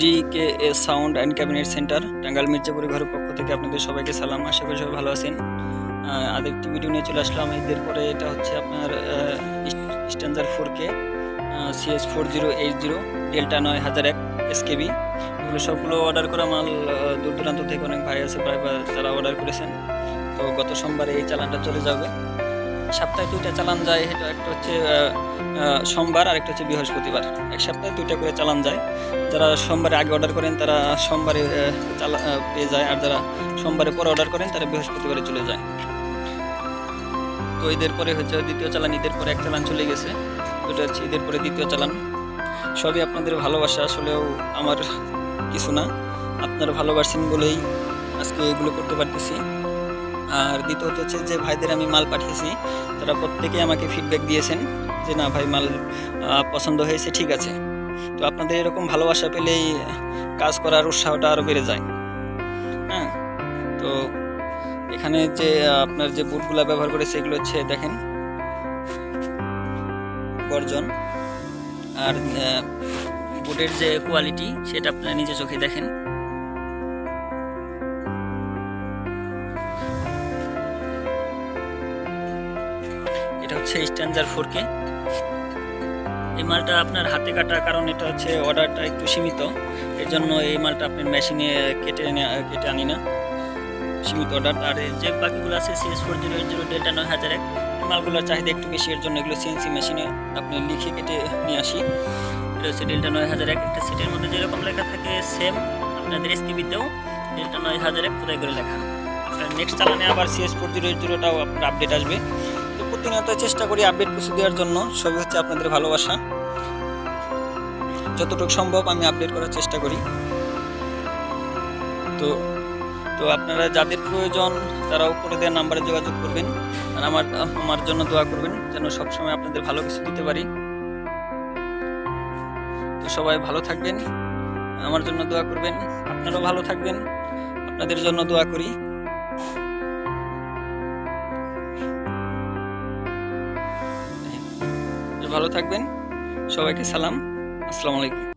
DKA sound and cabinet centre Tangail মির্জাপুরি ঘরের পক্ষ থেকে আপনাদের সবাইকে সালাম। আশা করি সবাই ভালো আছেন। আরেকটি ভিডিও নিয়ে চলে আসলাম ঈদের পরে। এটা হচ্ছে আপনার স্ট্যান্ডার 4K CS4080 ডেল্টা 9001 SKB। এগুলো সবগুলো অর্ডার করা মাল। দূর দূরান্ত থেকে অনেক ভাই আছে, প্রায় তারা অর্ডার করেছেন। তো গত সোমবারে এই চালানটা চলে যাবে। সপ্তাহে 2টা চালান যায়। এটা একটা হচ্ছে সোমবার আর একটা হচ্ছে বৃহস্পতিবার। এক সপ্তাহে 2টা করে চালান যায়। যারা সোমবারে আগে অর্ডার করেন তারা সোমবারে পেয়ে যায়, আর যারা সোমবারে পরে অর্ডার করেন তারা বৃহস্পতিবারে চলে যায়। তো ঈদের পরে হচ্ছে দ্বিতীয় চালান, ঈদের পরে এক চালান চলে গেছে। এটা হচ্ছে ঈদের পরে দ্বিতীয় চালান। সবই আপনাদের ভালোবাসা, আসলেও আমার কিছু না, আপনারা ভালোবাসেন বলেই আজকে এগুলো করতে পারতেছি। আর দ্বিতীয়ত হচ্ছে যে ভাইদের আমি মাল পাঠিয়েছি, তারা প্রত্যেকেই আমাকে ফিডব্যাক দিয়েছেন যে না ভাই, মাল পছন্দ হয়েছে, ঠিক আছে। তো আপনাদের এরকম ভালোবাসা পেলেই কাজ করার উৎসাহটা আরও বেড়ে যায়। হ্যাঁ, তো এখানে যে আপনার যে বুটগুলো ব্যবহার করেছে এগুলো হচ্ছে দেখেন গর্জন। আর বুটের যে কোয়ালিটি সেটা আপনারা নিজে চোখে দেখেন। এটা হচ্ছে স্ট্যান্ডার 4K। এই মালটা আপনার হাতে কাটা, কারণ এটা হচ্ছে অর্ডারটা একটু সীমিত, এর জন্য এই মালটা আপনার মেশিনে কেটে আনি না, সীমিত অর্ডার। আর যে বাকিগুলো আছে CS4080 ডেল্টা 9001, এই মালগুলোর চাহিদা একটু বেশি, এর জন্য এগুলো CNC মেশিনে আপনি লিখে কেটে নিয়ে আসি। এটা হচ্ছে ডেল্টা 9001। একটা সিটের মধ্যে যেরকম লেখা থাকে সেম আপনাদের SKB-তেও ডেল্টা 9001 খোদাই করে লেখা। আপনার নেক্সট চালানে আবার CS4080টাও আপনার আপডেট আসবে। তো প্রতিনিয়ত চেষ্টা করি আপডেট কিছু দেওয়ার জন্য। সবই হচ্ছে আপনাদের ভালোবাসা। যতটুকু সম্ভব আমি আপডেট করার চেষ্টা করি। তো আপনারা যাদের প্রয়োজন তারা উপরে দেওয়া নাম্বারে যোগাযোগ করবেন, আর আমার জন্য দোয়া করবেন যেন সবসময় আপনাদের ভালো কিছু দিতে পারি। তো সবাই ভালো থাকবেন, আমার জন্য দোয়া করবেন। আপনারাও ভালো থাকবেন, আপনাদের জন্য দোয়া করি। ভালো থাকবেন, সবাইকে সালাম, আসসালামু আলাইকুম।